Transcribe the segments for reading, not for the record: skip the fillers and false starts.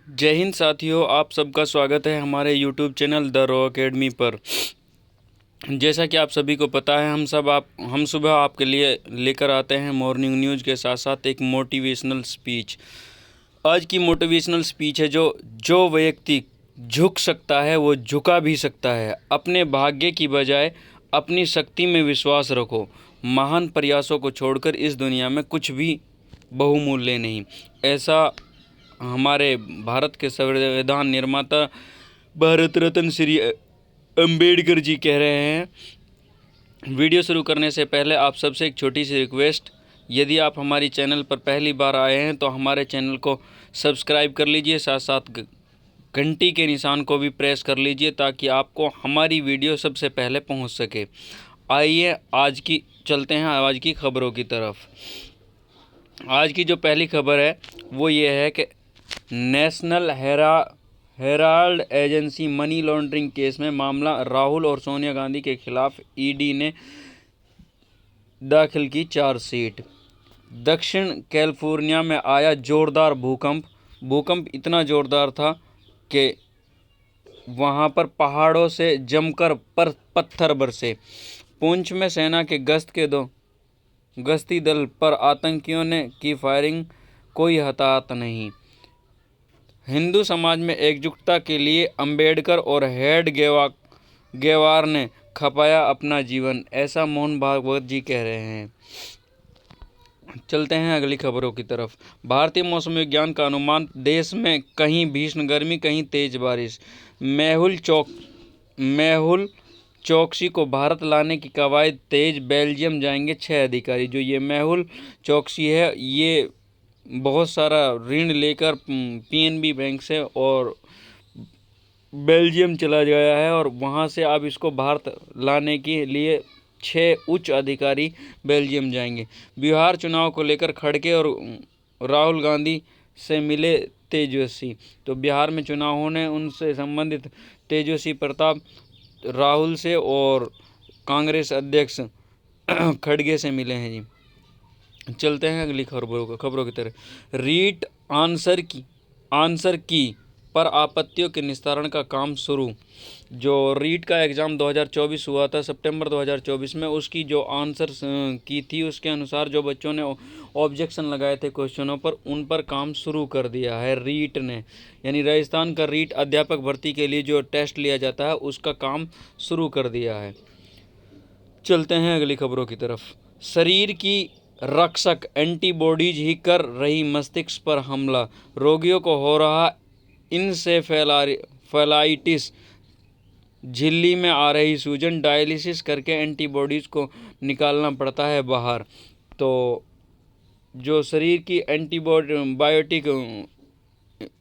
जय हिंद साथियों, आप सबका स्वागत है हमारे YouTube channel the raw academy पर। जैसा कि आप सभी को पता है, हम सुबह आपके लिए लेकर आते हैं मॉर्निंग न्यूज़ के साथ साथ एक मोटिवेशनल स्पीच। आज की मोटिवेशनल स्पीच है जो व्यक्ति झुक सकता है वो झुका भी सकता है। अपने भाग्य की बजाय अपनी शक्ति में विश्वास रखो। महान प्रयासों को छोड़कर इस दुनिया में कुछ भी बहुमूल्य नहीं। ऐसा हमारे भारत के संविधान निर्माता भारत रत्न श्री अंबेडकर जी कह रहे हैं। वीडियो शुरू करने से पहले आप सबसे एक छोटी सी रिक्वेस्ट, यदि आप हमारी चैनल पर पहली बार आए हैं तो हमारे चैनल को सब्सक्राइब कर लीजिए, साथ साथ घंटी के निशान को भी प्रेस कर लीजिए ताकि आपको हमारी वीडियो सबसे पहले पहुंच सके। आइए चलते हैं आज की खबरों की तरफ। आज की जो पहली खबर है वो ये है कि national Herald agency money laundering case में मामला राहुल और सोनिया गांधी के खिलाफ ईडी ने दाखिल की चार्जशीट। दक्षिण कैलिफोर्निया में आया जोरदार भूकंप इतना जोरदार था कि वहां पर पहाड़ों से जमकर पत्थर बरसे। पुंछ में सेना के गश्ती दल पर आतंकियों ने की फायरिंग, कोई हताहत नहीं। हिंदू समाज में एकजुटता के लिए अंबेडकर और गेवार ने खपाया अपना जीवन, ऐसा मोहन भागवत जी कह रहे हैं। चलते हैं अगली खबरों की तरफ। भारतीय मौसम विज्ञान का अनुमान, देश में कहीं भीषण गर्मी कहीं तेज बारिश। मेहुल चौकसी को भारत लाने की कवायद तेज, बेल्जियम जाएंगे 6 अधिकारी। जो ये मेहुल चौकसी है ये बहुत सारा ऋण लेकर पीएनबी बैंक से और बेल्जियम चला गया है और वहाँ से अब इसको भारत लाने के लिए 6 उच्च अधिकारी बेल्जियम जाएंगे। बिहार चुनाव को लेकर खड़गे और राहुल गांधी से मिले तेजस्वी। तो बिहार में चुनाव होने उनसे संबंधित तेजस्वी प्रताप राहुल से और कांग्रेस अध्यक्ष खड़गे से मिले हैं जी। चलते हैं अगली खबरों की तरह। रीट आंसर की पर आपत्तियों के निस्तारण का काम शुरू। जो रीट का एग्ज़ाम 2024 हुआ था, सितंबर 2024 में, उसकी जो आंसर की थी उसके अनुसार जो बच्चों ने ऑब्जेक्शन लगाए थे क्वेश्चनों पर, उन पर काम शुरू कर दिया है रीट ने। यानी राजस्थान का रीट अध्यापक भर्ती के लिए जो टेस्ट लिया जाता है उसका काम शुरू कर दिया है। चलते हैं अगली खबरों की तरफ। शरीर की रक्षक एंटीबॉडीज ही कर रही मस्तिष्क पर हमला, रोगियों को हो रहा इंसेफेलाइटिस, झिल्ली में आ रही सूजन, डायलिसिस करके एंटीबॉडीज़ को निकालना पड़ता है बाहर। तो जो शरीर की एंटीबायोटिक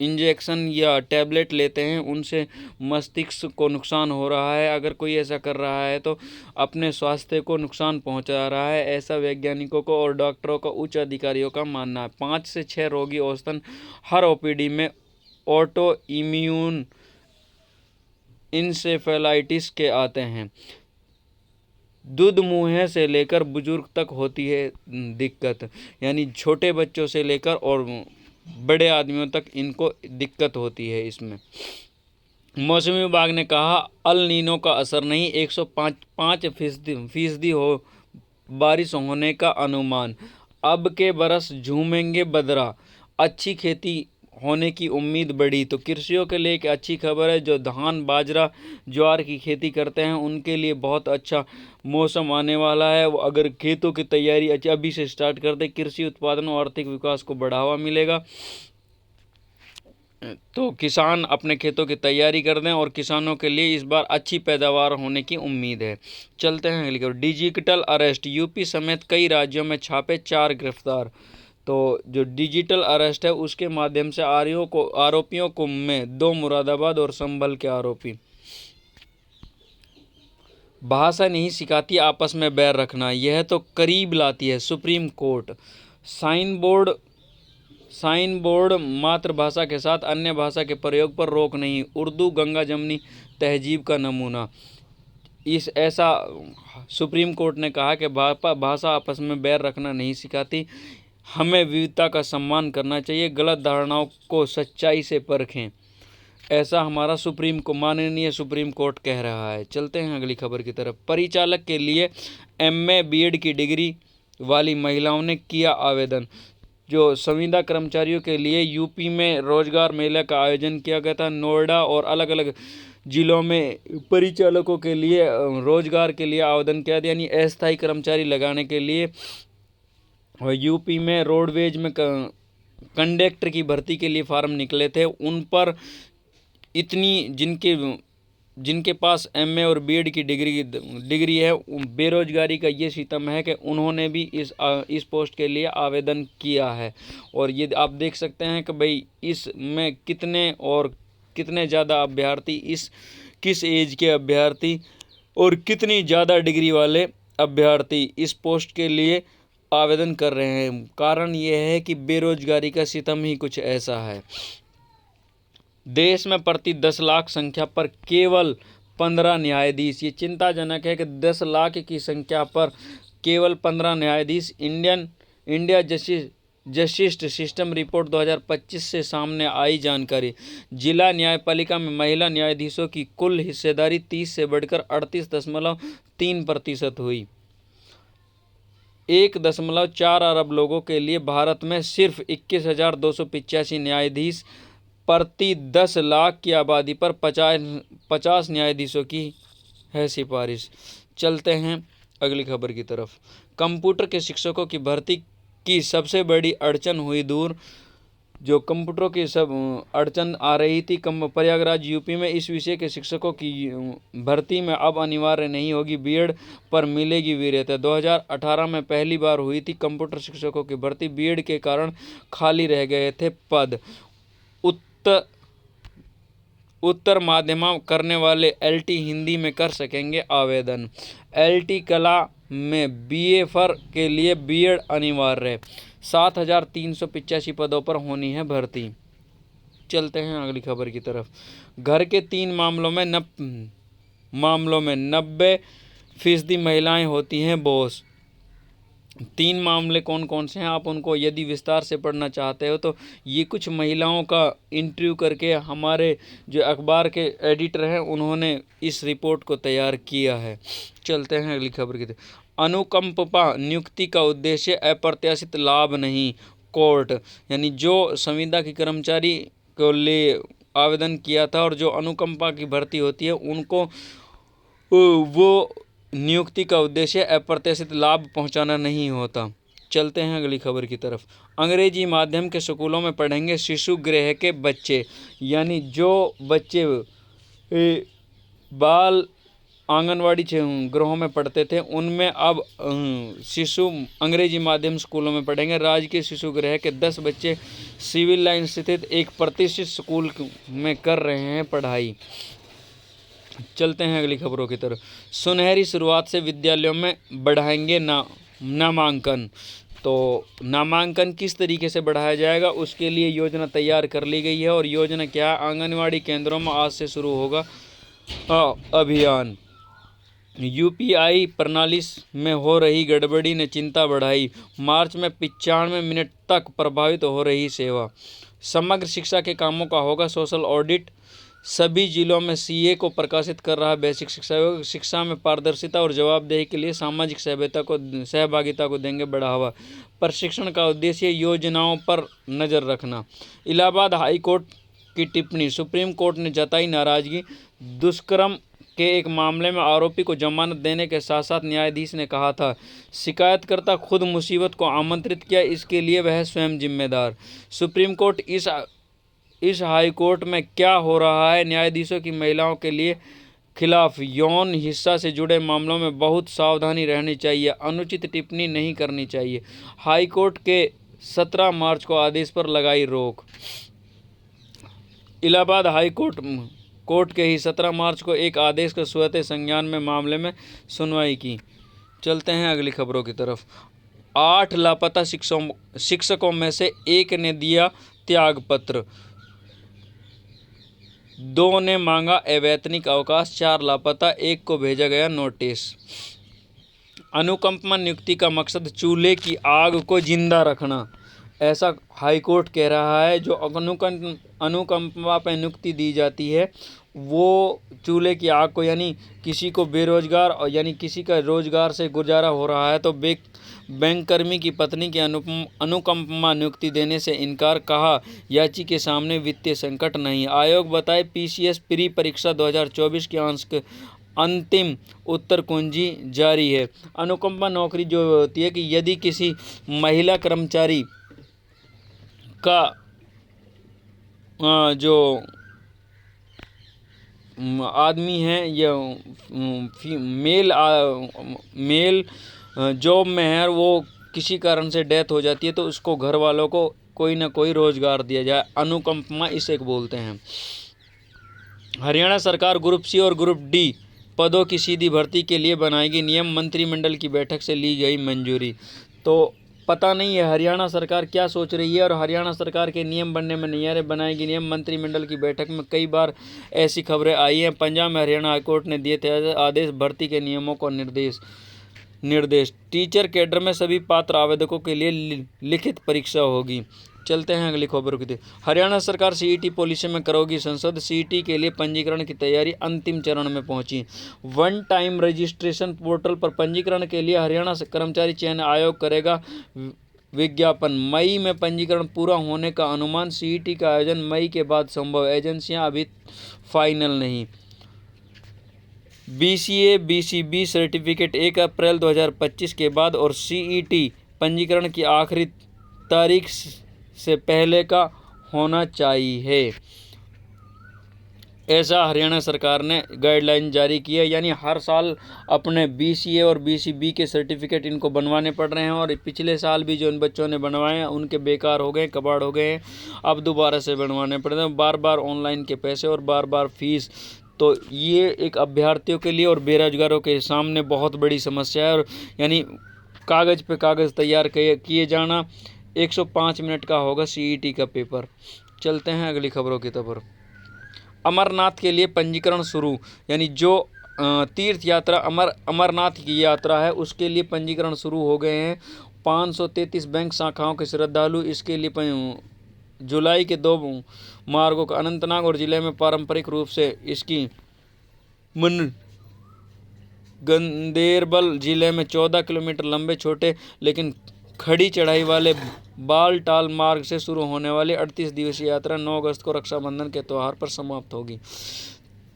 इंजेक्शन या टैबलेट लेते हैं उनसे मस्तिष्क को नुकसान हो रहा है। अगर कोई ऐसा कर रहा है तो अपने स्वास्थ्य को नुकसान पहुंचा रहा है, ऐसा वैज्ञानिकों को और डॉक्टरों को, उच्च अधिकारियों का मानना है। 5 से 6 रोगी औसतन हर ओपीडी में ऑटो इम्यून इंसेफेलाइटिस के आते हैं। दूध मुँह से लेकर बुजुर्ग तक होती है दिक्कत, यानी छोटे बच्चों से लेकर और बड़े आदमियों तक इनको दिक्कत होती है इसमें। मौसम विभाग ने कहा अल नीनो का असर नहीं, 105% हो बारिश होने का अनुमान। अब के बरस झूमेंगे बदरा, अच्छी खेती होने की उम्मीद बढ़ी। तो कृषियों के लिए एक अच्छी खबर है। जो धान, बाजरा, ज्वार की खेती करते हैं उनके लिए बहुत अच्छा मौसम आने वाला है। वो अगर खेतों की तैयारी अभी से स्टार्ट कर दे, कृषि उत्पादन और आर्थिक विकास को बढ़ावा मिलेगा। तो किसान अपने खेतों की तैयारी कर दें और किसानों के लिए इस बार अच्छी पैदावार होने की उम्मीद है। चलते हैं अगली खबर। डिजिटल अरेस्ट, यूपी समेत कई राज्यों में छापे, 4 गिरफ्तार। तो जो डिजिटल अरेस्ट है उसके माध्यम से आरोपियों को में 2 मुरादाबाद और संभल के आरोपी। भाषा नहीं सिखाती आपस में बैर रखना, यह तो करीब लाती है सुप्रीम कोर्ट। साइन बोर्ड मातृभाषा के साथ अन्य भाषा के प्रयोग पर रोक नहीं, उर्दू गंगा जमनी तहजीब का नमूना। सुप्रीम कोर्ट ने कहा कि भाषा आपस में बैर रखना नहीं सिखाती, हमें विविधता का सम्मान करना चाहिए, गलत धारणाओं को सच्चाई से परखें, ऐसा हमारा माननीय सुप्रीम कोर्ट कह रहा है। चलते हैं अगली खबर की तरफ। परिचालक के लिए एमए बीएड की डिग्री वाली महिलाओं ने किया आवेदन। जो संविदा कर्मचारियों के लिए यूपी में रोजगार मेले का आयोजन किया गया था। नोएडा और अलग अलग जिलों में परिचालकों के लिए रोजगार के लिए आवेदन किया था, यानी अस्थायी कर्मचारी लगाने के लिए। और यूपी में रोडवेज में कंडक्टर की भर्ती के लिए फार्म निकले थे। उन पर इतनी जिनके पास एमए और बीएड की डिग्री है, बेरोजगारी का ये सितम है कि उन्होंने भी इस पोस्ट के लिए आवेदन किया है। और ये आप देख सकते हैं कि भाई इसमें कितने ज़्यादा अभ्यर्थी, किस एज के अभ्यर्थी और कितनी ज़्यादा डिग्री वाले अभ्यर्थी इस पोस्ट के लिए आवेदन कर रहे हैं। कारण ये है कि बेरोजगारी का सितम ही कुछ ऐसा है। देश में प्रति 10 लाख संख्या पर केवल 15 न्यायाधीश, ये चिंताजनक है कि 10 लाख की संख्या पर केवल 15 न्यायाधीश। इंडिया जस्टिस सिस्टम रिपोर्ट 2025 से सामने आई जानकारी। जिला न्यायपालिका में महिला न्यायाधीशों की कुल हिस्सेदारी 30 से बढ़कर 38.3% हुई। 1.4 अरब लोगों के लिए भारत में सिर्फ 21,285 न्यायाधीश प्रति 10 लाख की आबादी पर 50 न्यायाधीशों की है सिफारिश। चलते हैं अगली खबर की तरफ। कंप्यूटर के शिक्षकों की भर्ती की सबसे बड़ी अड़चन हुई दूर। जो कंप्यूटरों की सब अड़चन आ रही थी प्रयागराज यूपी में, इस विषय के शिक्षकों की भर्ती में अब अनिवार्य नहीं होगी बीएड पर मिलेगी वरीयता। 2018 में पहली बार हुई थी कंप्यूटर शिक्षकों की भर्ती। बीएड के कारण खाली रह गए थे पद। उत्तर माध्यमिक करने वाले एलटी हिंदी में कर सकेंगे आवेदन। एलटी कला में बीएफर के लिए बीएड अनिवार्य। 7,385 पदों पर होनी है भर्ती। चलते हैं अगली खबर की तरफ। घर के 3 मामलों में 90% महिलाएं होती हैं बॉस। 3 मामले कौन कौन से हैं, आप उनको यदि विस्तार से पढ़ना चाहते हो तो ये कुछ महिलाओं का इंटरव्यू करके हमारे जो अखबार के एडिटर हैं उन्होंने इस रिपोर्ट को तैयार किया है। चलते हैं अगली खबर की तरफ। अनुकंपा नियुक्ति का उद्देश्य अप्रत्याशित लाभ नहीं। कोर्ट, यानी जो संविदा के कर्मचारी को लिए आवेदन किया था और जो अनुकंपा की भर्ती होती है उनको वो नियुक्ति का उद्देश्य अप्रत्याशित लाभ पहुंचाना नहीं होता। चलते हैं अगली खबर की तरफ। अंग्रेजी माध्यम के स्कूलों में पढ़ेंगे शिशु गृह के बच्चे, यानी जो बच्चे बाल आंगनवाड़ी गृहों में पढ़ते थे उनमें अब शिशु अंग्रेजी माध्यम स्कूलों में पढ़ेंगे। राजकीय शिशु गृह के 10 बच्चे सिविल लाइन स्थित एक प्रतिष्ठित स्कूल में कर रहे हैं पढ़ाई। चलते हैं अगली खबरों की तरफ। सुनहरी शुरुआत से विद्यालयों में बढ़ाएंगे नामांकन। तो नामांकन किस तरीके से बढ़ाया जाएगा उसके लिए योजना तैयार कर ली गई है। और योजना क्या है? आंगनवाड़ी केंद्रों में आज से शुरू होगा अभियान। यूपीआई प्रणाली में हो रही गड़बड़ी ने चिंता बढ़ाई। मार्च में 95 मिनट तक प्रभावित हो रही सेवा। समग्र शिक्षा के कामों का होगा सोशल ऑडिट। सभी जिलों में सीए को प्रकाशित कर रहा बेसिक शिक्षा में पारदर्शिता और जवाबदेही के लिए सामाजिक सहभागिता को देंगे बढ़ावा। प्रशिक्षण का उद्देश्य योजनाओं पर नज़र रखना। इलाहाबाद हाई कोर्ट की टिप्पणी। सुप्रीम कोर्ट ने जताई नाराजगी। दुष्कर्म के एक मामले में आरोपी को जमानत देने के साथ साथ न्यायाधीश ने कहा था शिकायतकर्ता खुद मुसीबत को आमंत्रित किया, इसके लिए वह स्वयं जिम्मेदार। सुप्रीम कोर्ट इस हाई कोर्ट में क्या हो रहा है? न्यायाधीशों की महिलाओं के लिए खिलाफ यौन हिंसा से जुड़े मामलों में बहुत सावधानी रहनी चाहिए, अनुचित टिप्पणी नहीं करनी चाहिए। हाई कोर्ट के 17 मार्च को आदेश पर लगाई रोक। इलाहाबाद हाई कोर्ट के ही 17 मार्च को एक आदेश का स्वतः संज्ञान में मामले में सुनवाई की। चलते हैं अगली खबरों की तरफ। 8 लापता शिक्षकों में से एक ने दिया त्यागपत्र। 2 ने मांगा अवैतनिक अवकाश। 4 लापता, 1 को भेजा गया नोटिस। अनुकंपा नियुक्ति का मकसद चूल्हे की आग को जिंदा रखना, ऐसा हाईकोर्ट कह रहा है। जो अनुकंपा पर नियुक्ति दी जाती है वो चूल्हे की आग को, यानी किसी को बेरोजगार और यानी किसी का रोजगार से गुजारा हो रहा है तो बैंककर्मी की पत्नी की अनुकंपा नियुक्ति देने से इनकार, कहा याची के सामने वित्तीय संकट नहीं। आयोग बताए पीसीएस प्री परीक्षा 2024 के अंक अंतिम उत्तर कुंजी जारी है। अनुकंपा नौकरी जो होती है कि यदि किसी महिला कर्मचारी का जो आदमी है या मेल जॉब में है, वो किसी कारण से डेथ हो जाती है तो उसको घर वालों को कोई ना कोई रोजगार दिया जाए, अनुकंपा इसे बोलते हैं। हरियाणा सरकार ग्रुप सी और ग्रुप डी पदों की सीधी भर्ती के लिए बनाएगी नियम, मंत्रिमंडल की बैठक से ली गई मंजूरी। तो पता नहीं है हरियाणा सरकार क्या सोच रही है और हरियाणा सरकार के नियम बनने में नहीं आ रहे। बनाएगी नियम, मंत्रिमंडल की बैठक में कई बार ऐसी खबरें आई हैं। पंजाब में हरियाणा हाईकोर्ट ने दिए थे आदेश, भर्ती के नियमों को निर्देश। टीचर कैडर में सभी पात्र आवेदकों के लिए लिखित परीक्षा होगी। चलते हैं अगली खबर की। हरियाणा सरकार सीईटी पॉलिसी में करोगी संशोधन, सीईटी के लिए पंजीकरण की तैयारी अंतिम चरण में पहुंची। वन टाइम रजिस्ट्रेशन पोर्टल पर पंजीकरण के लिए हरियाणा कर्मचारी चयन आयोग करेगा विज्ञापन। मई में पंजीकरण पूरा होने का अनुमान, सीईटी का आयोजन मई के बाद संभव, एजेंसियां अभी फाइनल नहीं। बीसीए बीसीबी सर्टिफिकेट 1 अप्रैल 2025 के बाद और सीईटी पंजीकरण की आखिरी तारीख से पहले का होना चाहिए, ऐसा हरियाणा सरकार ने गाइडलाइन जारी की है। यानी हर साल अपने बीसीए और बीसीबी के सर्टिफिकेट इनको बनवाने पड़ रहे हैं और पिछले साल भी जो इन बच्चों ने बनवाए हैं उनके बेकार हो गए, कबाड़ हो गए हैं, अब दोबारा से बनवाने पड़ रहे हैं, बार बार ऑनलाइन के पैसे और बार बार फीस। तो ये एक अभ्यर्थियों के लिए और बेरोजगारों के सामने बहुत बड़ी समस्या है। और यानी कागज़ पे कागज़ तैयार किए जाना, 105 मिनट का होगा सीईटी का पेपर। चलते हैं अगली खबरों की तरफ। अमरनाथ के लिए पंजीकरण शुरू, यानी जो तीर्थ यात्रा अमरनाथ की यात्रा है उसके लिए पंजीकरण शुरू हो गए हैं। 533 बैंक शाखाओं के श्रद्धालु इसके लिए जुलाई के 2 मार्गों का अनंतनाग और जिले में पारंपरिक रूप से इसकी गंदेरबल जिले में 14 किलोमीटर लंबे छोटे लेकिन खड़ी चढ़ाई वाले बालटाल मार्ग से शुरू होने वाली 38 दिवसीय यात्रा 9 अगस्त को रक्षाबंधन के त्यौहार पर समाप्त होगी।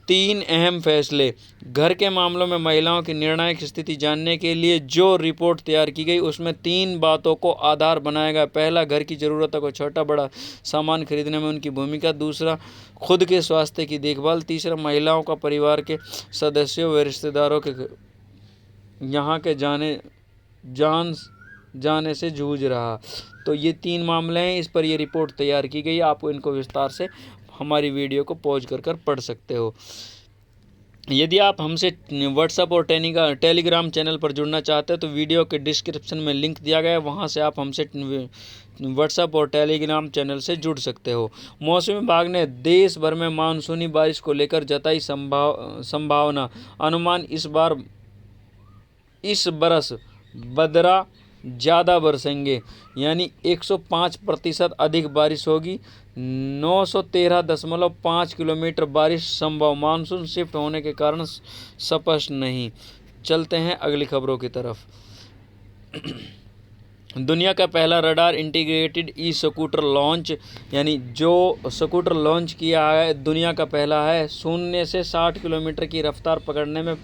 3 अहम फैसले। घर के मामलों में महिलाओं की निर्णायक स्थिति जानने के लिए जो रिपोर्ट तैयार की गई उसमें 3 बातों को आधार बनाया गया। पहला, घर की ज़रूरतों को छोटा बड़ा सामान खरीदने में उनकी भूमिका। दूसरा, खुद के स्वास्थ्य की देखभाल। तीसरा, महिलाओं का परिवार के सदस्यों व रिश्तेदारों के यहाँ के जाने से जूझ रहा। तो ये 3 मामले हैं, इस पर ये रिपोर्ट तैयार की गई। आप इनको विस्तार से हमारी वीडियो को पॉज कर पढ़ सकते हो। यदि आप हमसे व्हाट्सएप और टेलीग्राम चैनल पर जुड़ना चाहते हैं तो वीडियो के डिस्क्रिप्शन में लिंक दिया गया है, वहाँ से आप हमसे व्हाट्सएप और टेलीग्राम चैनल से जुड़ सकते हो। मौसम विभाग ने देश भर में मानसूनी बारिश को लेकर जताई संभावना। अनुमान, इस बरस बदरा ज़्यादा बरसेंगे, यानी 105% अधिक बारिश होगी। 913.5 किलोमीटर बारिश संभव। मानसून शिफ्ट होने के कारण स्पष्ट नहीं। चलते हैं अगली खबरों की तरफ। दुनिया का पहला radar integrated e scooter launch, यानी जो स्कूटर लॉन्च किया है दुनिया का पहला है। 0 से 60 किलोमीटर की रफ्तार पकड़ने में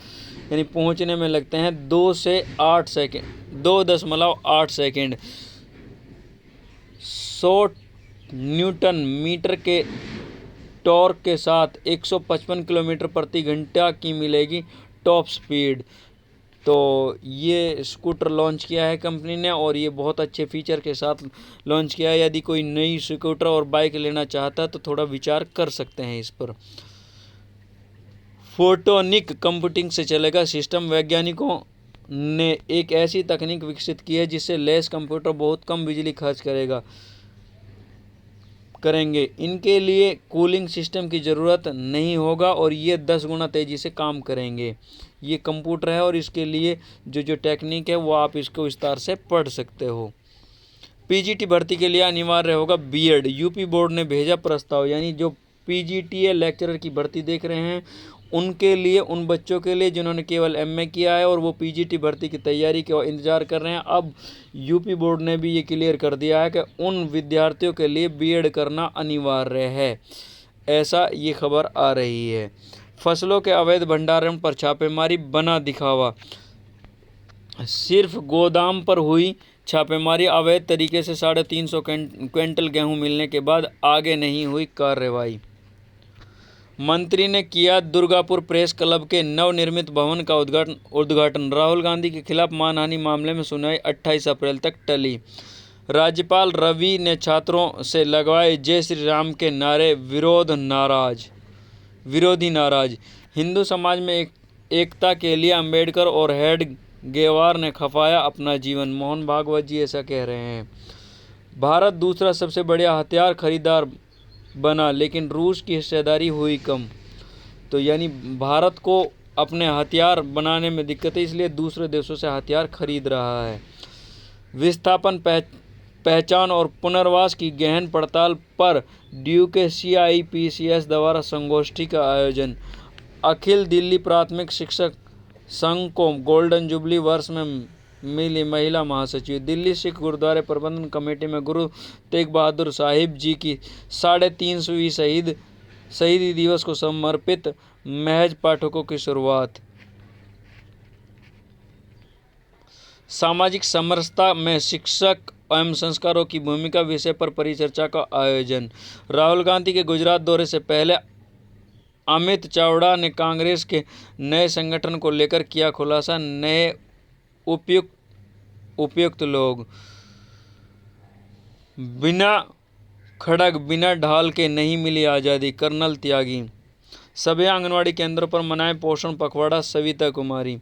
यानी पहुंचने में लगते हैं 2.8 सेकेंड। 100 न्यूटन मीटर के टॉर्क के साथ 155 किलोमीटर प्रति घंटा की मिलेगी टॉप स्पीड। तो ये स्कूटर लॉन्च किया है कंपनी ने और ये बहुत अच्छे फीचर के साथ लॉन्च किया है। यदि कोई नई स्कूटर और बाइक लेना चाहता है तो थोड़ा विचार कर सकते हैं इस पर। फोटोनिक कंप्यूटिंग से चलेगा सिस्टम। वैज्ञानिकों ने एक ऐसी तकनीक विकसित की है जिससे लैस कंप्यूटर बहुत कम बिजली खर्च करेंगे। इनके लिए कूलिंग सिस्टम की ज़रूरत नहीं होगा और ये 10 गुना तेज़ी से काम करेंगे। ये कंप्यूटर है और इसके लिए जो टेक्निक है वो आप इसको विस्तार से पढ़ सकते हो। पीजीटी भर्ती के लिए अनिवार्य होगा बीएड। यूपी बोर्ड ने भेजा प्रस्ताव, यानी जो पीजीटी है लेक्चरर की भर्ती देख रहे हैं उनके लिए, उन बच्चों के लिए जिन्होंने केवल एमए किया है और वो पीजीटी भर्ती की तैयारी का इंतज़ार कर रहे हैं। अब यूपी बोर्ड ने भी ये क्लियर कर दिया है कि उन विद्यार्थियों के लिए बीएड करना अनिवार्य है, ऐसा ये खबर आ रही है। फसलों के अवैध भंडारण पर छापेमारी, बना दिखावा। सिर्फ गोदाम पर हुई छापेमारी, अवैध तरीके से 350 क्विंटल गेहूं मिलने के बाद आगे नहीं हुई कार्रवाई। मंत्री ने किया दुर्गापुर प्रेस क्लब के नवनिर्मित भवन का उद्घाटन। राहुल गांधी के खिलाफ मानहानि मामले में सुनवाई 28 अप्रैल तक टली। राज्यपाल रवि ने छात्रों से लगवाए जय श्री राम के नारे, विरोधी नाराज। हिंदू समाज में एकता के लिए अंबेडकर और हेडगेवार ने खपाया अपना जीवन, मोहन भागवत जी ऐसा कह रहे हैं। भारत दूसरा सबसे बड़ा हथियार खरीदार बना, लेकिन रूस की हिस्सेदारी हुई कम। तो यानी भारत को अपने हथियार बनाने में दिक्कत है, इसलिए दूसरे देशों से हथियार खरीद रहा है। विस्थापन, पहचान और पुनर्वास की गहन पड़ताल पर ड्यू के CIPCS द्वारा संगोष्ठी का आयोजन। अखिल दिल्ली प्राथमिक शिक्षक संघ को गोल्डन जुबली वर्ष में मिली महिला महासचिव। दिल्ली सिख गुरुद्वारे प्रबंधन कमेटी में गुरु तेग बहादुर साहिब जी की 350वीं शहीदी दिवस को समर्पित महज पाठकों की शुरुआत। सामाजिक समरसता में शिक्षक एवं संस्कारों की भूमिका विषय पर परिचर्चा का आयोजन। राहुल गांधी के गुजरात दौरे से पहले अमित चावड़ा ने कांग्रेस के नए संगठन को लेकर किया खुलासा। नए उपयुक्त लोग, बिना खड़ग बिना ढाल के नहीं मिली आज़ादी, कर्नल त्यागी। सभी आंगनवाड़ी केंद्रों पर मनाए पोषण पखवाड़ा, सविता कुमारी।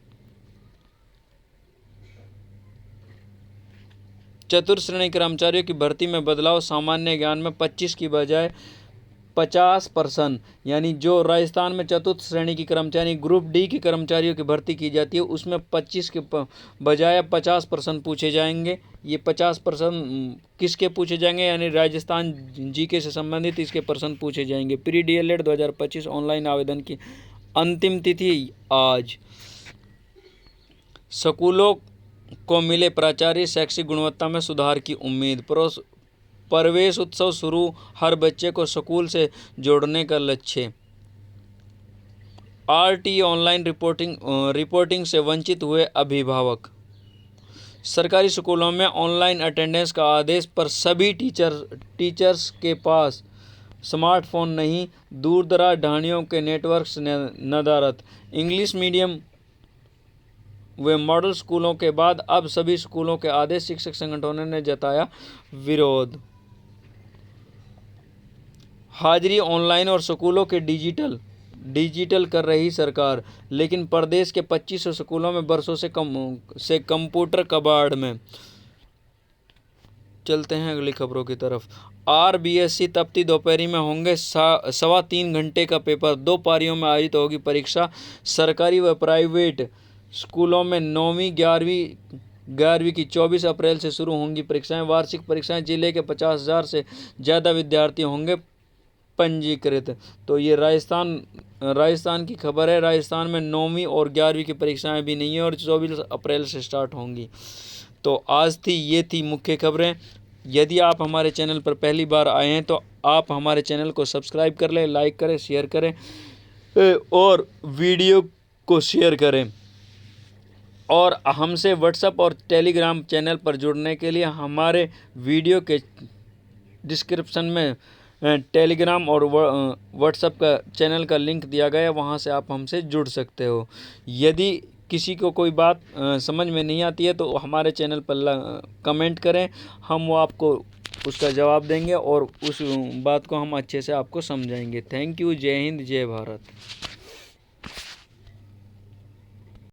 चतुर्थ श्रेणी कर्मचारियों की भर्ती में बदलाव, सामान्य ज्ञान में 25 की बजाय 50%, यानी जो राजस्थान में चतुर्थ श्रेणी की कर्मचारी ग्रुप डी की कर्मचारियों की भर्ती की जाती है उसमें 25 के बजाय 50% पूछे जाएंगे। ये 50% किसके पूछे जाएंगे, यानी राजस्थान जीके से संबंधित इसके प्रश्न पूछे जाएंगे। प्री DLED 2025 ऑनलाइन आवेदन की अंतिम तिथि आज। स्कूलों को मिले प्राचार्य, शैक्षिक गुणवत्ता में सुधार की उम्मीद। प्रवेश उत्सव शुरू, हर बच्चे को स्कूल से जोड़ने का लक्ष्य। RT ऑनलाइन रिपोर्टिंग से वंचित हुए अभिभावक। सरकारी स्कूलों में ऑनलाइन अटेंडेंस का आदेश पर सभी टीचर्स के पास स्मार्टफोन नहीं, दूरदराज ढाणियों के नेटवर्क से नदारत। इंग्लिश मीडियम व मॉडल स्कूलों के बाद अब सभी स्कूलों के आदेश, शिक्षक संगठनों ने जताया विरोध। हाजिरी ऑनलाइन और स्कूलों के डिजिटल कर रही सरकार, लेकिन प्रदेश के 2500 स्कूलों में बरसों से कंप्यूटर कबाड़ में। चलते हैं अगली खबरों की तरफ। RBSC तपती दोपहरी में होंगे 3.25 घंटे का पेपर, 2 पारियों में आयोजित होगी परीक्षा। सरकारी व प्राइवेट स्कूलों में 9वीं 11वीं की 24 अप्रैल से शुरू होंगी परीक्षाएं। वार्षिक परीक्षाएं, जिले के 50,000 से ज़्यादा विद्यार्थी होंगे पंजीकृत। तो ये राजस्थान की खबर है। राजस्थान में 9वीं और 11वीं की परीक्षाएं भी नहीं है और 24 अप्रैल से स्टार्ट होंगी। तो आज ये थी मुख्य खबरें। यदि आप हमारे चैनल पर पहली बार आए हैं तो आप हमारे चैनल को सब्सक्राइब कर लें, लाइक करें, शेयर करें और वीडियो को शेयर करें। और हमसे व्हाट्सएप और टेलीग्राम चैनल पर जुड़ने के लिए हमारे वीडियो के डिस्क्रिप्शन में टेलीग्राम और व्हाट्सएप का चैनल का लिंक दिया गया है, वहाँ से आप हमसे जुड़ सकते हो। यदि किसी को कोई बात समझ में नहीं आती है तो हमारे चैनल पर कमेंट करें, हम वो आपको उसका जवाब देंगे और उस बात को हम अच्छे से आपको समझाएंगे। Thank you. जय हिंद, जय भारत।